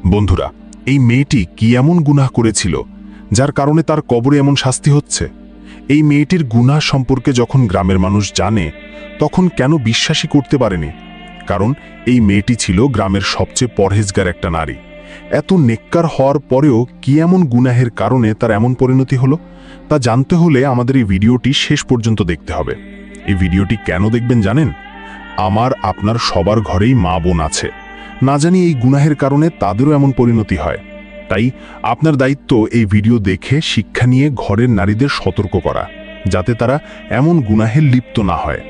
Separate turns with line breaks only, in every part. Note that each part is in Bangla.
বন্ধুরা, এই মেয়েটি কি এমন গুনাহ করেছিল যার কারণে তার কবরে এমন শাস্তি হচ্ছে? এই মেয়েটির গুনাহ সম্পর্কে যখন গ্রামের মানুষ জানে, তখন কেন বিশ্বাসই করতে পারেনি? কারণ এই মেয়েটি ছিল গ্রামের সবচেয়ে পরহেজগার একটা নারী। এত নেককার হওয়ার পরেও কি এমন গুনাহের কারণে তার এমন পরিণতি হলো, তা জানতে হলে আমাদের এই ভিডিওটি শেষ পর্যন্ত দেখতে হবে। এই ভিডিওটি কেন দেখবেন জানেন? আপনার সবার ঘরেই মা বোন আছে, না জানি এই গুনাহের কারণে তাদেরও এমন পরিণতি হয়। তাই আপনার দায়িত্ব এই ভিডিও দেখে শিক্ষা নিয়ে ঘরের নারীদের সতর্ক করা, যাতে তারা এমন গুনাহে লিপ্ত না হয়।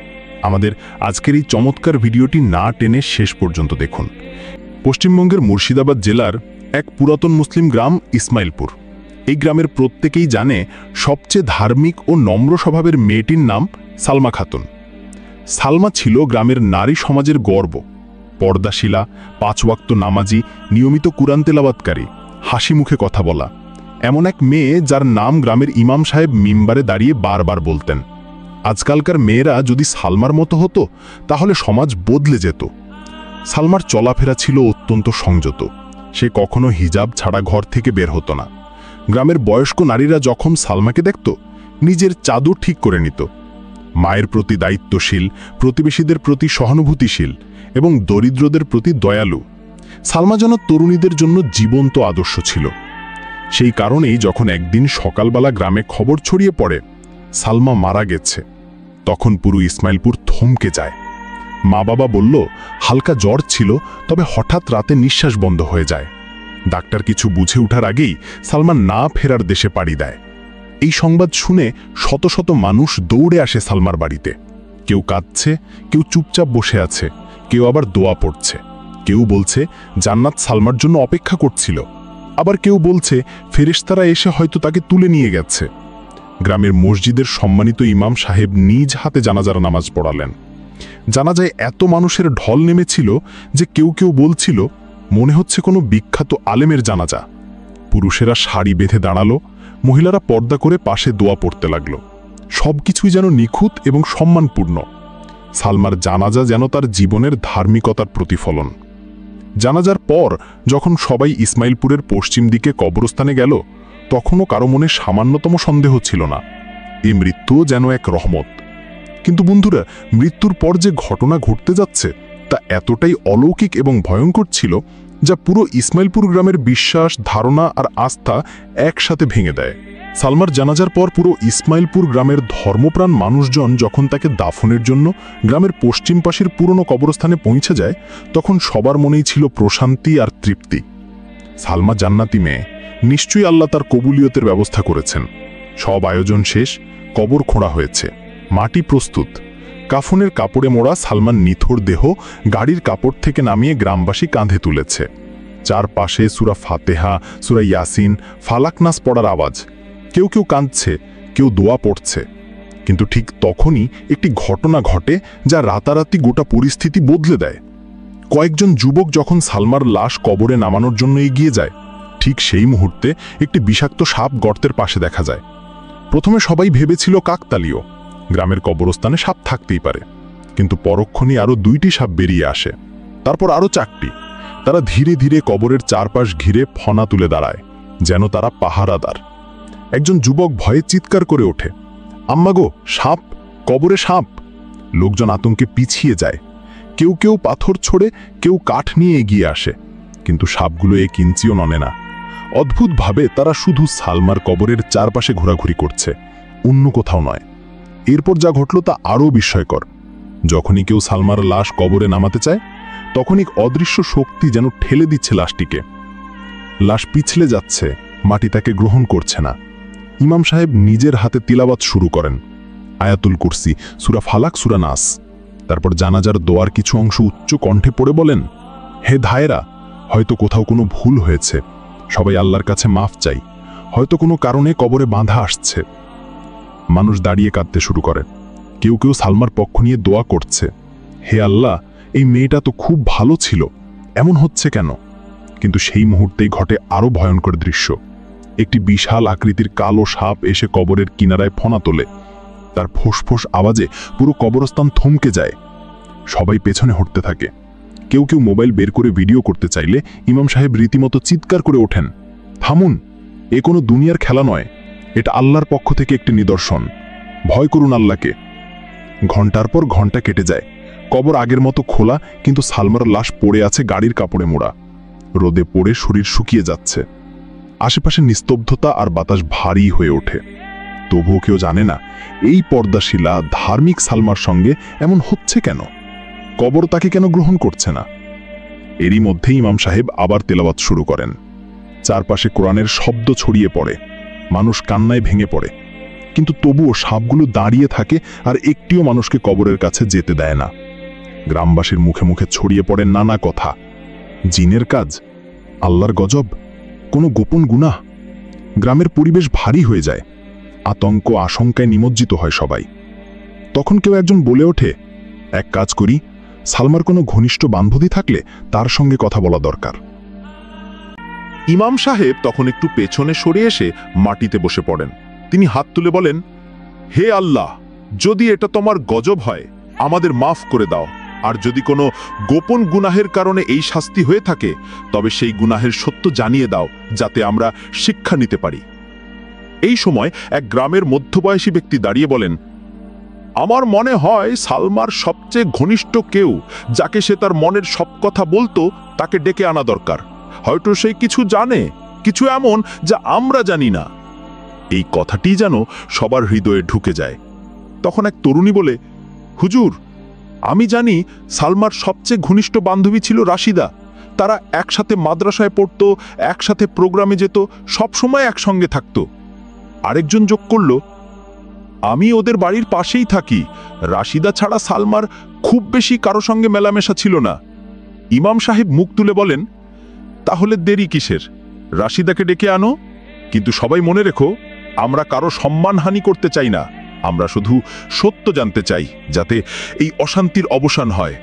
আমাদের আজকের এই চমৎকার ভিডিওটি না টেনে শেষ পর্যন্ত দেখুন। পশ্চিমবঙ্গের মুর্শিদাবাদ জেলার এক পুরাতন মুসলিম গ্রাম ইসমাইলপুর। এই গ্রামের প্রত্যেকেই জানে সবচেয়ে ধার্মিক ও নম্র স্বভাবের মেয়েটির নাম সালমা খাতুন। সালমা ছিল গ্রামের নারী সমাজের গর্ব। পর্দাশীলা, 5 ওয়াক্ত নামাজি, নিয়মিত কুরআন তেলাওয়াতকারী, হাসি মুখে কথা বলা, এমন এক মেয়ে যার নাম গ্রামের ইমাম সাহেব মিম্বারে দাঁড়িয়ে বারবার বলতেন, আজকালকার মেয়েরা যদি সালমার মতো হতো তাহলে সমাজ বদলে যেত। সালমার চলাফেরা ছিল অত্যন্ত সংযত। সে কখনো হিজাব ছাড়া ঘর থেকে বের হতো না। গ্রামের বয়স্ক নারীরা যখন সালমাকে দেখত, নিজের চাদর ঠিক করে নিত। মায়ের প্রতি দায়িত্বশীল, প্রতিবেশীদের প্রতি সহানুভূতিশীল এবং দরিদ্রদের প্রতি দয়ালু। সালমা যেন তরুণীদের জন্য জীবন্ত আদর্শ ছিল। সেই কারণেই যখন একদিন সকালবেলা গ্রামে খবর ছড়িয়ে পড়ে সালমা মারা গেছে, তখন পুরো ইসমাইলপুর থমকে যায়। মা বাবা বলল হালকা জ্বর ছিল, তবে হঠাৎ রাতে নিঃশ্বাস বন্ধ হয়ে যায়। ডাক্তার কিছু বুঝে ওঠার আগেই সালমা না ফেরার দেশে পাড়ি দেয়। এই সংবাদ শুনে শত শত মানুষ দৌড়ে আসে সালমার বাড়িতে। কেউ কাঁদছে, কেউ চুপচাপ বসে আছে, কেউ আবার দোয়া পড়ছে। কেউ বলছে জান্নাত সালমার জন্য অপেক্ষা করছিল, আবার কেউ বলছে ফেরেশতারা এসে হয়তো তাকে তুলে নিয়ে গেছে। গ্রামের মসজিদের সম্মানিত ইমাম সাহেব নিজ হাতে জানাজার নামাজ পড়ালেন। জানাজায় এত মানুষের ঢল নেমেছিল যে কেউ কেউ বলছিল মনে হচ্ছে কোনো বিখ্যাত আলেমের জানাজা। পুরুষেরা শাড়ি বেঁধে দাঁড়ালো, মহিলারা পর্দা করে পাশে দোয়া পড়তে লাগলো। সবকিছুই যেন নিখুঁত এবং সম্মানপূর্ণ। সালমার জানাজা যেন তার জীবনের ধার্মিকতার প্রতিফলন। জানাজার পর যখন সবাই ইসমাইলপুরের পশ্চিম দিকে কবরস্থানে গেল, তখনও কারো মনে সামান্যতম সন্দেহ ছিল না, এই মৃত্যুও যেন এক রহমত। কিন্তু বন্ধুরা, মৃত্যুর পর যে ঘটনা ঘটতে যাচ্ছে তা এতটাই অলৌকিক এবং ভয়ঙ্কর ছিল, যা পুরো ইসমাইলপুর গ্রামের বিশ্বাস, ধারণা আর আস্থা একসাথে ভেঙে দেয়। সালমার জানাজার পর পুরো ইসমাইলপুর গ্রামের ধর্মপ্রাণ মানুষজন যখন তাকে দাফনের জন্য গ্রামের পশ্চিম পাশের পুরনো কবরস্থানে পৌঁছে যায়, তখন সবার মনেই ছিল প্রশান্তি আর তৃপ্তি। সালমা জান্নাতি মেয়ে, নিশ্চয়ই আল্লাহ তার কবুলিয়তের ব্যবস্থা করেছেন। সব আয়োজন শেষ, কবর খোঁড়া হয়েছে, মাটি প্রস্তুত। কাফনের কাপড়ে মোড়া সালমান নিথর দেহ গাড়ির কাপড় থেকে নামিয়ে গ্রামবাসী কাঁধে তুলেছে। চারপাশে সূরা ফাতেহা, সূরা ইয়াসিন, ফালাকনাস পড়ার আওয়াজ। কেউ কেউ কাঁদছে, কেউ দোয়া পড়ছে। কিন্তু ঠিক তখনই একটি ঘটনা ঘটে যা রাতারাতি গোটা পরিস্থিতি বদলে দেয়। কয়েকজন যুবক যখন সালমার লাশ কবরে নামানোর জন্য এগিয়ে যায়, ঠিক সেই মুহূর্তে একটি বিষাক্ত সাপ গর্তের পাশে দেখা যায়। প্রথমে সবাই ভেবেছিল কাকতালীয়, গ্রামের কবরস্থানে সাপ থাকতেই পারে। কিন্তু পরক্ষণেই আরও 2টি সাপ বেরিয়ে আসে, তারপর আরও 4টি। তারা ধীরে ধীরে কবরের চারপাশ ঘিরে ফনা তুলে দাঁড়ায়, যেন তারা পাহারাদার। একজন যুবক ভয়ে চিৎকার করে ওঠে, আম্মা গো, সাপ, কবরে সাপ! লোকজন আতঙ্কে পিছিয়ে যায়। কেউ কেউ পাথর ছোড়ে, কেউ কাঠ নিয়ে এগিয়ে আসে, কিন্তু সাপগুলো এক ইঞ্চিও নড়ে না। অদ্ভুতভাবে তারা শুধু সালমার কবরের চারপাশে ঘোরাঘুরি করছে, অন্য কোথাও নয়। এরপর যা ঘটল তা আরও বিস্ময়কর। যখনই কেউ সালমার লাশ কবরে নামাতে চায়, তখনই অদৃশ্য শক্তি যেন ঠেলে দিচ্ছে লাশটিকে। লাশ পিছলে যাচ্ছে, মাটি তাকে গ্রহণ করছে না। ইমাম সাহেব নিজের হাতে তিলাওয়াত শুরু করেন, আয়াতুল কুরসি, সূরা ফালাক, সূরা নাস। তারপর জানাজার দোয়ার কিছু অংশ উচ্চ কণ্ঠে পড়ে বলেন, হে ধায়েরা, হয়তো কোথাও কোনো ভুল হয়েছে, সবাই আল্লাহর কাছে মাফ চাই, হয়তো কোনো কারণে কবরে বাঁধা আসছে। মানুষ দাঁড়িয়ে কাঁদতে শুরু করে। কেউ কেউ সালমার পক্ষ নিয়ে দোয়া করছে, হে আল্লাহ, এই মেয়েটা তো খুব ভালো ছিল, এমন হচ্ছে কেন? কিন্তু সেই মুহূর্তেই ঘটে আরও ভয়ঙ্কর দৃশ্য। একটি বিশাল আকৃতির কালো সাপ এসে কবরের কিনারায় ফনা তোলে। তার ফোঁস ফোঁস আওয়াজে পুরো কবরস্থান থমকে যায়। সবাই পেছনে হটতে থাকে। কেউ কেউ মোবাইল বের করে ভিডিও করতে চাইলে ইমাম সাহেব রীতিমতো চিৎকার করে ওঠেন, থামুন, এ কোনো দুনিয়ার খেলা নয়, এটা আল্লাহর পক্ষ থেকে একটি নিদর্শন, ভয় করুন আল্লাহকে। ঘন্টার পর ঘন্টা কেটে যায়, কবর আগের মতো খোলা, কিন্তু সালমার লাশ পড়ে আছে গাড়ির কাপড়ে মোড়া, রোদে পড়ে শরীর শুকিয়ে যাচ্ছে। আশেপাশে নিস্তব্ধতা আর বাতাস ভারী হয়ে ওঠে। তবুও কেউ জানে না এই পর্দাশিলা ধার্মিক সালমার সঙ্গে এমন হচ্ছে কেন, কবর তাকে কেন গ্রহণ করছে না। এরই মধ্যে ইমাম সাহেব আবার তেলাওয়াত শুরু করেন। চারপাশে কোরআনের শব্দ ছড়িয়ে পড়ে, মানুষ কান্নায় ভেঙে পড়ে, কিন্তু তবুও সাপগুলো দাঁড়িয়ে থাকে আর একটিও মানুষকে কবরের কাছে যেতে দেয় না। গ্রামবাসীর মুখে মুখে ছড়িয়ে পড়ে নানা কথা, জিনের কাজ, আল্লাহর গজব, কোনো গোপন গুনাহ। গ্রামের পরিবেশ ভারী হয়ে যায়, আতঙ্ক আশঙ্কায় নিমজ্জিত হয় সবাই। তখন কেউ একজন বলে ওঠে, এক কাজ করি, সালমার কোনো ঘনিষ্ঠ বান্ধবী থাকলে তার সঙ্গে কথা বলা দরকার। ইমাম সাহেব তখন একটু পেছনে সরে এসে মাটিতে বসে পড়েন। তিনি হাত তুলে বলেন, হে আল্লাহ, যদি এটা তোমার গজব হয় আমাদের মাফ করে দাও, আর যদি কোনো গোপন গুনাহের কারণে এই শাস্তি হয়ে থাকে তবে সেই গুনাহের সত্য জানিয়ে দাও, যাতে আমরা শিক্ষা নিতে পারি। এই সময় এক গ্রামের মধ্যবয়সী ব্যক্তি দাঁড়িয়ে বলেন, আমার মনে হয় সালমার সবচেয়ে ঘনিষ্ঠ কেউ, যাকে সে তার মনের সব কথা বলতো, তাকে ডেকে আনা দরকার। হয়তো সে কিছু জানে, কিছু এমন যা আমরা জানি না। এই কথাটি যেন সবার হৃদয়ে ঢুকে যায়। তখন এক তরুণী বলে, হুজুর, আমি জানি সালমার সবচেয়ে ঘনিষ্ঠ বান্ধবী ছিল রাশিদা। তারা একসাথে মাদ্রাসায় পড়তো, একসাথে প্রোগ্রামে যেত, সবসময় একসঙ্গে থাকতো। আরেকজন যোগ করল, আমি ওদের বাড়ির পাশেই থাকি, রাশিদা ছাড়া সালমার খুব বেশি কারো সঙ্গে মেলামেশা ছিল না। ইমাম সাহেব মুখ তুলে বলেন, তাহলে দেরি কিসের, রাশিদাকে ডেকে আনো। কিন্তু সবাই মনে রেখো, আমরা কারো সম্মানহানি করতে চাই না, আমরা শুধু সত্য জানতে চাই, যাতে এই অশান্তির অবসান হয়।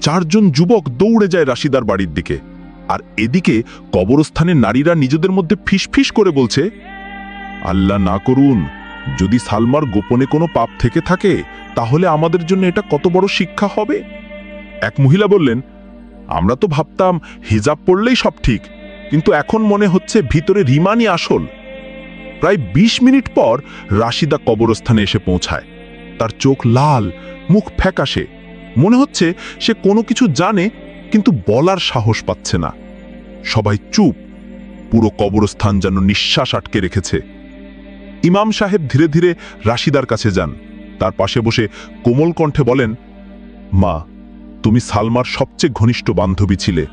চারজন যুবক দৌড়ে যায় রাশিদার বাড়ির দিকে, আর এদিকে কবরস্থানের নারীরা নিজেদের মধ্যে ফিসফিস করে বলছে, আল্লাহ না করুন, যদি সালমার গোপনে কোনো পাপ থেকে থাকে তাহলে আমাদের জন্য এটা কত বড় শিক্ষা হবে। এক মহিলা বললেন, আমরা তো ভাবতাম হিজাব পড়লেই সব ঠিক, কিন্তু এখন মনে হচ্ছে ভিতরে রিমানই আসল। প্রায় ২০ মিনিট পর রাশিদা কবরস্থানে এসে পৌঁছায়। তার চোখ লাল, মুখ ফ্যাকাশে, মনে হচ্ছে সে কোনো কিছু জানে কিন্তু বলার সাহস পাচ্ছে না। সবাই চুপ, পুরো কবরস্থান যেন নিঃশ্বাস আটকে রেখেছে। ইমাম সাহেব ধীরে ধীরে রাশিদার কাছে যান, তার পাশে বসে কোমল কণ্ঠে বলেন, মা, তুমি সালমার সবচেয়ে ঘনিষ্ঠ বান্ধবী ছিলে।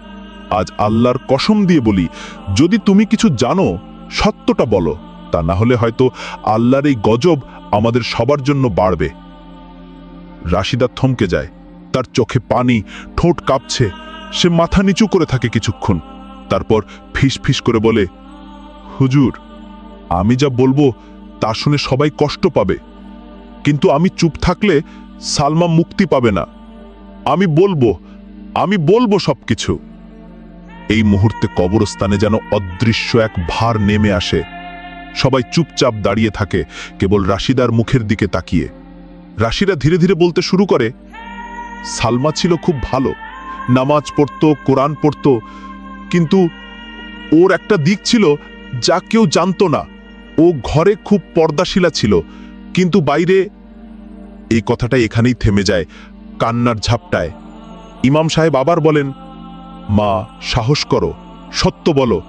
আজ আল্লাহর কসম দিয়ে বলি, যদি তুমি কিছু জানো সত্যটা বলো, তা না হলে হয়তো আল্লাহর এই গজব আমাদের সবার জন্য বাড়বে। রাশিদা থমকে যায়, তার চোখে পানি, ঠোঁট কাঁপছে, সে মাথা নিচু করে থাকে কিছুক্ষণ, তারপর ফিস ফিস করে বলে, হুজুর, আমি যা বলবো তা শুনে সবাই কষ্ট পাবে, কিন্তু আমি চুপ থাকলে সালমা মুক্তি পাবে না। আমি বলবো সবকিছু। এই মুহূর্তে কবরস্থানে যেন অদৃশ্য এক ভার নেমে আসে। সবাই চুপচাপ দাঁড়িয়ে থাকে, কেবল রাশিদার মুখের দিকে তাকিয়ে। রাশিদা ধীরে ধীরে বলতে শুরু করে, সালমা ছিল খুব ভালো, নামাজ পড়তো, কোরআন পড়তো, কিন্তু ওর একটা দিক ছিল যা কেউ জানতো না। ও ঘরে খুব পর্দাশীলা ছিল, কিন্তু বাইরে। এই কথাটা এখানেই থেমে যায়, কান্নার ঝাপটায়। ইমাম সাহেব আবার বলেন, মা, সাহস করো, সত্য বলো।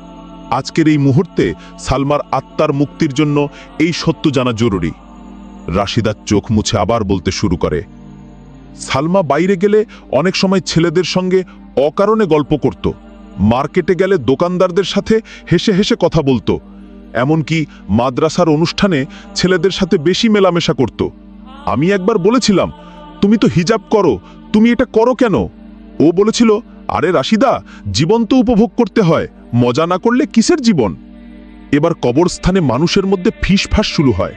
আজকের এই মুহূর্তে সালমার আত্মার মুক্তির জন্য এই সত্য জানা জরুরি। রাশিদার চোখ মুছে আবার বলতে শুরু করে, সালমা বাইরে গেলে অনেক সময় ছেলেদের সঙ্গে অকারণে গল্প করত, মার্কেটে গেলে দোকানদারদের সাথে হেসে হেসে কথা বলতো, এমনকি মাদ্রাসার অনুষ্ঠানে ছেলেদের সাথে বেশি মেলামেশা করত। আমি একবার বলেছিলাম, তুমি তো হিজাব করো, তুমি এটা করো কেন? ও বলেছিল, আরে রাশিদা, জীবন তো উপভোগ করতে হয়, মজা না করলে কিসের জীবন? এবার কবরস্থানে মানুষের মধ্যে ফিসফাস শুরু হয়।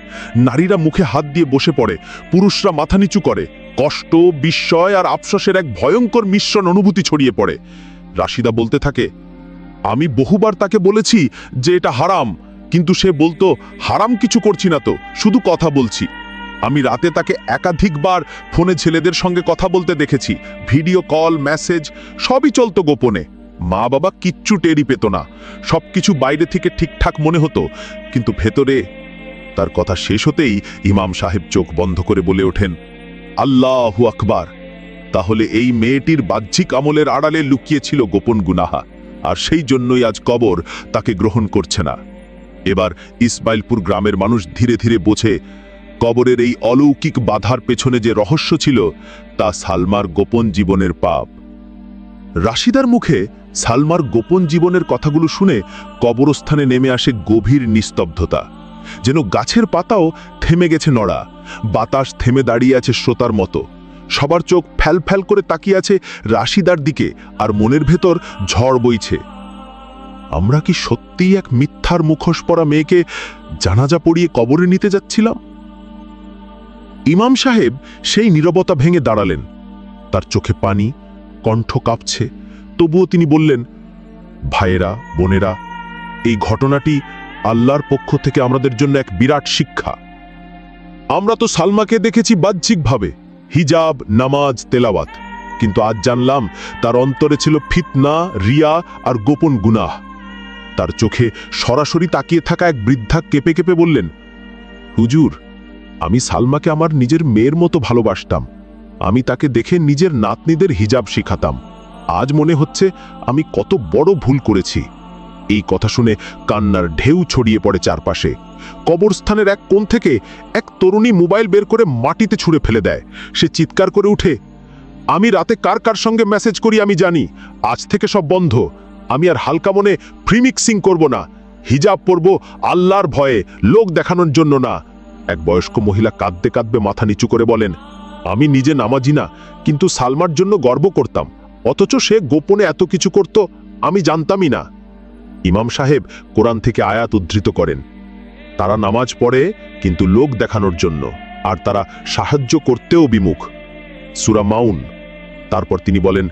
নারীরা মুখে হাত দিয়ে বসে পড়ে, পুরুষরা মাথা নিচু করে। কষ্ট, বিস্ময় আর আফসোসের এক ভয়ঙ্কর মিশ্রণ অনুভূতি ছড়িয়ে পড়ে। রাশিদা বলতে থাকে, আমি বহুবার তাকে বলেছি যে এটা হারাম, কিন্তু সে বলতো, হারাম কিছু করছি না তো, শুধু কথা বলছি।
আমি রাতে তাকে একাধিকবার ফোনে ছেলেদের সঙ্গে কথা বলতে দেখেছি, ভিডিও কল, মেসেজ সবই চলতো গোপনে। মা বাবা কিচ্ছু টেরই পেত না, সবকিছু বাইরে থেকে ঠিকঠাক মনে হতো, কিন্তু ভেতরে। তার কথা শেষ হতেই ইমাম সাহেব চোখ বন্ধ করে বলে ওঠেন, আল্লাহু আকবার। তাহলে এই মেয়েটির বাহ্যিক আমলের আড়ালে লুকিয়েছিল গোপন গুনাহা, আর সেই জন্যই আজ কবর তাকে গ্রহণ করছে না। এবার ইসমাইলপুর গ্রামের মানুষ ধীরে ধীরে বোঝে কবরের এই অলৌকিক বাধার পেছনে যে রহস্য ছিল তা সালমার গোপন জীবনের পাপ। রাশিদার মুখে সালমার গোপন জীবনের কথাগুলো শুনে কবরস্থানে নেমে আসে গভীর নিস্তব্ধতা, যেন গাছের পাতাও থেমে গেছে নড়া, বাতাস থেমে দাঁড়িয়ে আছে শ্রোতার মতো। সবার চোখ ফ্যাল ফ্যাল করে তাকিয়ে আছে রাশিদার দিকে, আর মনের ভেতর ঝড় বইছে। আমরা কি সত্যিই এক মিথ্যার মুখোশ পরা মেয়েকে জানাজা পড়িয়ে কবরে নিতে যাচ্ছিলাম? ইমাম সাহেব সেই নীরবতা ভেঙে দাঁড়ালেন, তার চোখে পানি, কণ্ঠ কাঁপছে। তবুও তিনি বললেন, ভাইয়েরা, বোনেরা, এই ঘটনাটি আল্লাহর পক্ষ থেকে আমাদের জন্য এক বিরাট শিক্ষা। আমরা তো সালমাকে দেখেছি বাহ্যিকভাবে, হিজাব, নামাজ, তেলাওয়াত, কিন্তু আজ জানলাম তার অন্তরে ছিল ফিতনা, রিয়া আর গোপন গুনাহ। তার চোখে সরাসরি তাকিয়ে থাকা এক বৃদ্ধা কেঁপে কেঁপে বললেন, হুজুর, আমি সালমাকে আমার নিজের মেয়ের মতো ভালোবাসতাম। আমি তাকে দেখে নিজের নাতনিদের হিজাব শিখাতাম। আজ মনে হচ্ছে আমি কত বড় ভুল করেছি। এই কথা শুনে কান্নার ঢেউ ছড়িয়ে পড়ে চারপাশে। কবরস্থানের এক কোণ থেকে এক তরুণী মোবাইল বের করে মাটিতে ছুঁড়ে ফেলে দেয়। সে চিৎকার করে উঠে, আমি রাতে কার কার সঙ্গে মেসেজ করি আমি জানি, আজ থেকে সব বন্ধ। আমি আর হালকা মনে প্রিমিক্সিং করব না, হিজাব পরব আল্লাহর ভয়ে, লোক দেখানোর জন্য না। এক বয়স্ক মহিলা কাঁদতে কাঁদতে মাথা নিচু করে বলেন, আমি নিজে নামাজি না, কিন্তু সালমার জন্য গর্ব করতাম, অথচ সে গোপনে এত কিছু করত আমি জানতামই না। ইমাম সাহেব কোরআন থেকে আয়াত উদ্ধৃত করেন, তারা নামাজ পড়ে কিন্তু লোক দেখানোর জন্য, আর তারা সাহায্য করতেও বিমুখ। সূরা মাউন। তারপর তিনি বলেন,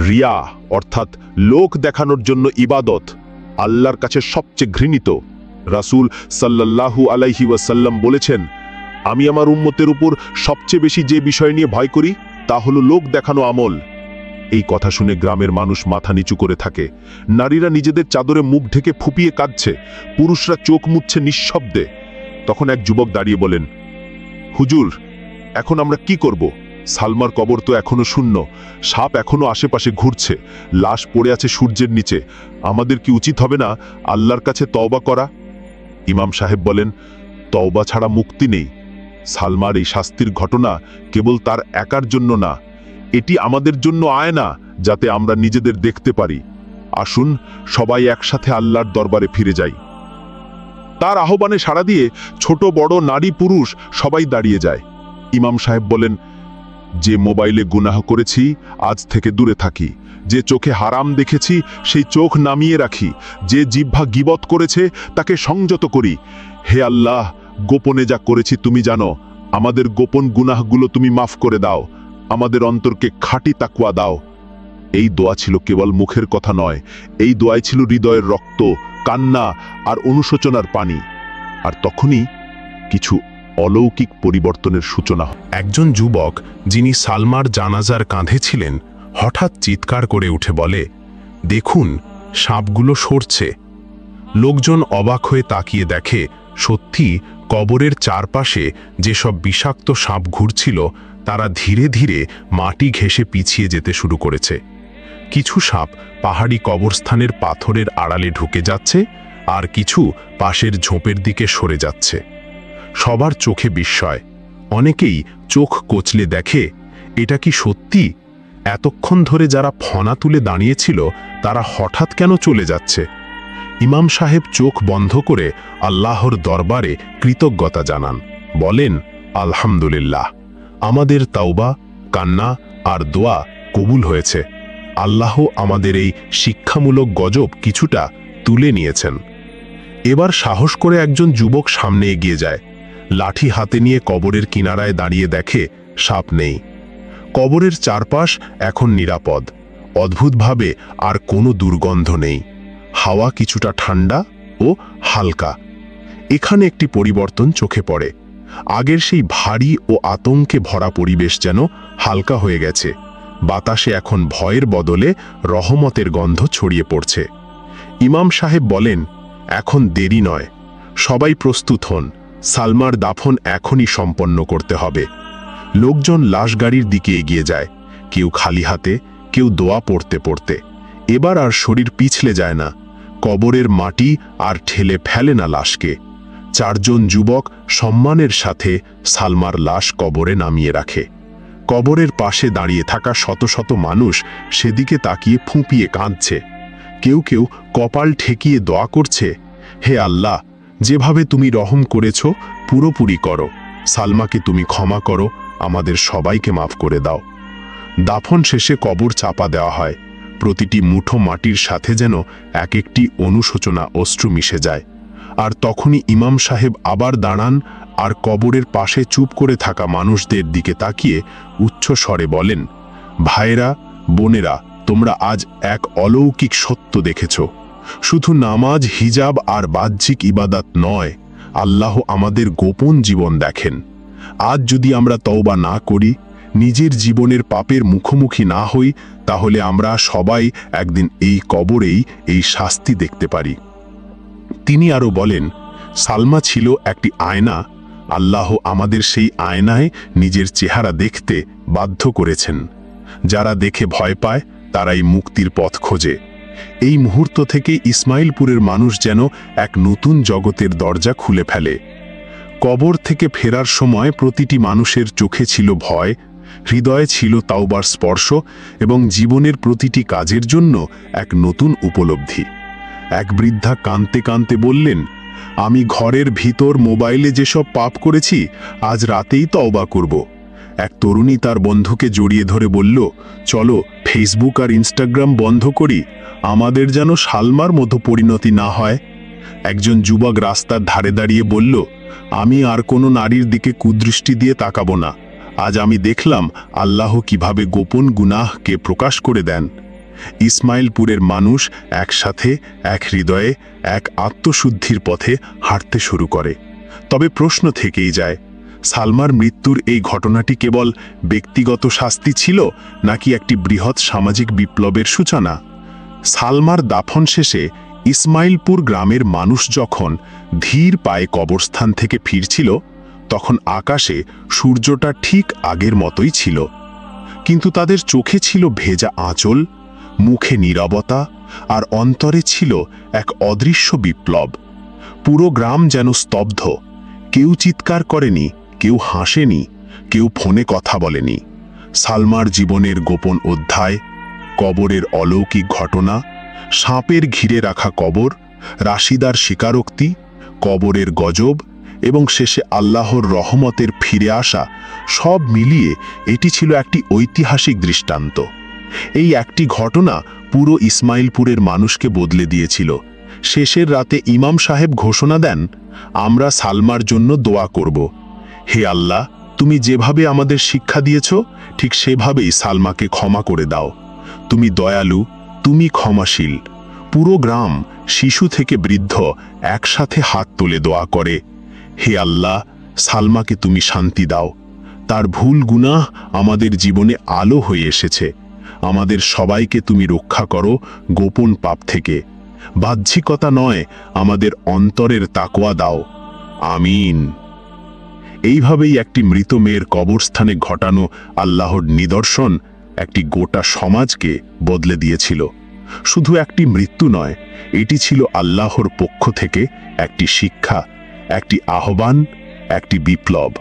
রিয়া অর্থাৎ লোক দেখানোর জন্য ইবাদত আল্লাহর কাছে সবচেয়ে ঘৃণিত। রাসূল সাল্লাল্লাহু আলাইহি ওয়াসাল্লাম বলেছেন, আমি আমার উম্মতের উপর সবচেয়ে বেশি যে বিষয় নিয়ে ভয় করি তা হলো লোক দেখানো আমল। এই কথা শুনে গ্রামের মানুষ মাথা নিচু করে থাকে। নারীরা নিজেদের চাদরে মুখ ঢেকে ফুপিয়ে কাঁদছে, পুরুষরা চোখ মুছছে নিঃশব্দে। তখন এক যুবক দাঁড়িয়ে বলেন, হুজুর, এখন আমরা কি করব? সালমার কবর তো এখনো শূন্য, সাপ এখনো আশেপাশে ঘুরছে, লাশ পড়ে আছে সূর্যের নিচে। আমাদের কি উচিত হবে না আল্লাহর কাছে তওবা করা? ইমাম সাহেব বলেন, তওবা ছাড়া মুক্তি নেই। সালমার এই শাস্তির ঘটনা কেবল তার একার জন্য না, এটি আমাদের জন্য আয়না, যাতে আমরা নিজেদের দেখতে পারি। আসুন সবাই একসাথে আল্লাহর দরবারে ফিরে যাই। তার আহ্বানে সাড়া দিয়ে ছোট বড়, নারী পুরুষ সবাই দাঁড়িয়ে যায়। ইমাম সাহেব বলেন, যে মোবাইলে গুনাহ করেছি আজ থেকে দূরে থাকি, যে চোখে হারাম দেখেছি সেই চোখ নামিয়ে রাখি, যে জিহ্বা গীবত করেছে তাকে সংযত করি। হে আল্লাহ, গোপনে যা করেছি তুমি জানো, আমাদের গোপন গুনাহগুলো তুমি মাফ করে দাও, আমাদের অন্তরকে খাঁটি তাকওয়া দাও। এই দোয়া ছিল কেবল মুখের কথা নয়, এই দোয়াই ছিল হৃদয়ের রক্ত, কান্না আর অনুশোচনার পানি। আর তখনই কিছু অলৌকিক পরিবর্তনের সূচনা।
একজন যুবক যিনি সালমার জানাজার কাঁধে ছিলেন হঠাৎ চিৎকার করে উঠে বলে, দেখুন, সাপগুলো সরছে। লোকজন অবাক হয়ে তাকিয়ে দেখে, সত্যি কবরের চারপাশে যেসব বিষাক্ত সাপ ঘুরছিল তারা ধীরে ধীরে মাটি ঘেঁষে পিছিয়ে যেতে শুরু করেছে। কিছু সাপ পাহাড়ি কবরস্থানের পাথরের আড়ালে ঢুকে যাচ্ছে, আর কিছু পাশের ঝোপের দিকে সরে যাচ্ছে। সবার চোখে বিস্ময়, অনেকেই চোখ কচলে দেখে, এটা কি সত্যি? এতক্ষণ ধরে যারা ফনা তুলে দাঁড়িয়েছিল তারা হঠাৎ কেন চলে যাচ্ছে? ইমাম সাহেব চোখ বন্ধ করে আল্লাহর দরবারে কৃতজ্ঞতা জানান, বলেন, আলহামদুলিল্লাহ, আমাদের তাওবা, কান্না আর দোয়া কবুল হয়েছে। আল্লাহ আমাদের এই শিক্ষামূলক গজব কিছুটা তুলে নিয়েছেন। এবার সাহস করে একজন যুবক সামনে এগিয়ে যায়, লাঠি হাতে নিয়ে কবরের কিনারায় দাঁড়িয়ে দেখে সাপ নেই। কবরের চারপাশ এখন নিরাপদ, অদ্ভুতভাবে আর কোনো দুর্গন্ধ নেই। হাওয়া কিছুটা ঠান্ডা ও হালকা। এখানে একটি পরিবর্তন চোখে পড়ে। আগের সেই ভারী ও আতঙ্কে ভরা পরিবেশ যেন হালকা হয়ে গেছে। বাতাসে এখন ভয়ের বদলে রহমতের গন্ধ ছড়িয়ে পড়ছে। ইমাম সাহেব বলেন, এখন দেরি নয়, সবাই প্রস্তুত হন, সালমার দাফন এখনই সম্পন্ন করতে হবে। লোকজন লাশগাড়ির দিকে এগিয়ে যায়, কেউ খালি হাতে, কেউ দোয়া পড়তে পড়তে। এবার আর শরীর পিছলে যায় না, কবরের মাটি আর ঠেলে ফেলে না লাশকে। 4 জন যুবক সম্মানের সাথে সালমার লাশ কবরে নামিয়ে রাখে। কবরের পাশে দাঁড়িয়ে থাকা শত শত মানুষ সেদিকে তাকিয়ে ফুঁপিয়ে কাঁদছে। কেউ কেউ কপাল ঠেকিয়ে দোয়া করছে, হে আল্লাহ, যেভাবে তুমি রহম করেছ পুরোপুরি করো, সালমাকে তুমি ক্ষমা করো, আমাদের সবাইকে মাফ করে দাও। দাফন শেষে কবর চাপা দেওয়া হয়। প্রতিটি মুঠো মাটির সাথে যেন এক একটি অনুশোচনা অশ্রু মিশে যায়। আর তখনই ইমাম সাহেব আবার দাঁড়ান আর কবরের পাশে চুপ করে থাকা মানুষদের দিকে তাকিয়ে উচ্চ স্বরে বলেন, ভাইরা, বোনেরা, তোমরা আজ এক অলৌকিক সত্য দেখেছ। শুধু নামাজ, হিজাব আর বাহ্যিক ইবাদত নয়, আল্লাহ আমাদের গোপন জীবন দেখেন। আজ যদি আমরা তওবা না করি, নিজের জীবনের পাপের মুখোমুখি না হই, তাহলে আমরা সবাই একদিন এই কবরেই এই শাস্তি দেখতে পারি। তিনি আরও বলেন, সালমা ছিল একটি আয়না, আল্লাহ আমাদের সেই আয়নায় নিজের চেহারা দেখতে বাধ্য করেছেন। যারা দেখে ভয় পায় তারাই মুক্তির পথ খোঁজে। এই মুহূর্ত থেকে ইসমাইলপুরের মানুষ যেন এক নতুন জগতের দরজা খুলে ফেলে। কবর থেকে ফেরার সময় প্রতিটি মানুষের চোখে ছিল ভয়, হৃদয়ে ছিল তাওবার স্পর্শ এবং জীবনের প্রতিটি কাজের জন্য এক নতুন উপলব্ধি। এক বৃদ্ধা কাঁদতে কাঁদতে বললেন, আমি ঘরের ভিতর মোবাইলে যেসব পাপ করেছি আজ রাতেই তওবা করব। এক তরুণী তার বন্ধুকে জড়িয়ে ধরে বলল, চলো ফেসবুক আর ইনস্টাগ্রাম বন্ধ করি, আমাদের যেন সালমার মতো পরিণতি না হয়। একজন যুবক রাস্তার ধারে দাঁড়িয়ে বলল, আমি আর কোনো নারীর দিকে কুদৃষ্টি দিয়ে তাকাবো না। আজ আমি দেখলাম আল্লাহ কিভাবে গোপন গুনাহকে প্রকাশ করে দেন। ইসমাইলপুরের মানুষ একসাথে, এক হৃদয়ে, এক আত্মশুদ্ধির পথে হাঁটতে শুরু করে। তবে প্রশ্ন থেকেই যায়, সালমার মৃত্যুর এই ঘটনাটি কেবল ব্যক্তিগত শাস্তি ছিল নাকি একটি বৃহৎ সামাজিক বিপ্লবের সূচনা? সালমার দাফন শেষে ইসমাইলপুর গ্রামের মানুষ যখন ধীর পায়ে কবরস্থান থেকে ফিরছিল, তখন আকাশে সূর্যটা ঠিক আগের মতোই ছিল, কিন্তু তাদের চোখে ছিল ভেজা আঁচল, মুখে নীরবতা, আর অন্তরে ছিল এক অদৃশ্য বিপ্লব। পুরো গ্রাম যেন স্তব্ধ, কেউ চিৎকার করেনি, কেউ হাসেনি, কেউ ফোনে কথা বলেনি। সালমার জীবনের গোপন অধ্যায়, কবরের অলৌকিক ঘটনা, সাপের ঘিরে রাখা কবর, রাশিদার স্বীকারোক্তি, কবরের গজব এবং শেষে আল্লাহর রহমতের ফিরে আসা, সব মিলিয়ে এটি ছিল একটি ঐতিহাসিক দৃষ্টান্ত। এই একটি ঘটনা পুরো ইসমাইলপুরের মানুষকে বদলে দিয়েছিল। শেষের রাতে ইমাম সাহেব ঘোষণা দেন, আমরা সালমার জন্য দোয়া করব। হে আল্লাহ, তুমি যেভাবে আমাদের শিক্ষা দিয়েছ ঠিক সেভাবেই সালমাকে ক্ষমা করে দাও। তুমি দয়ালু, তুমি ক্ষমাশীল। পুরো গ্রাম, শিশু থেকে বৃদ্ধ, একসাথে হাত তুলে দোয়া করে, হে আল্লাহ, সালমাকে তুমি শান্তি দাও। তার ভুল গুনাহ আমাদের জীবনে আলো হয়ে এসেছে। আমাদের সবাইকে তুমি রক্ষা করো গোপন পাপ থেকে। বাহ্যিকতা নয়, আমাদের অন্তরের তাকওয়া দাও। আমিন। এইভাবেই একটি মৃত মেয়ের কবরস্থানে ঘটানো আল্লাহর নিদর্শন একটি গোটা সমাজকে বদলে দিয়েছিল। শুধু একটি মৃত্যু নয়, এটি ছিল আল্লাহর পক্ষ থেকে একটি শিক্ষা, একটি আহ্বান, একটি বিপ্লব।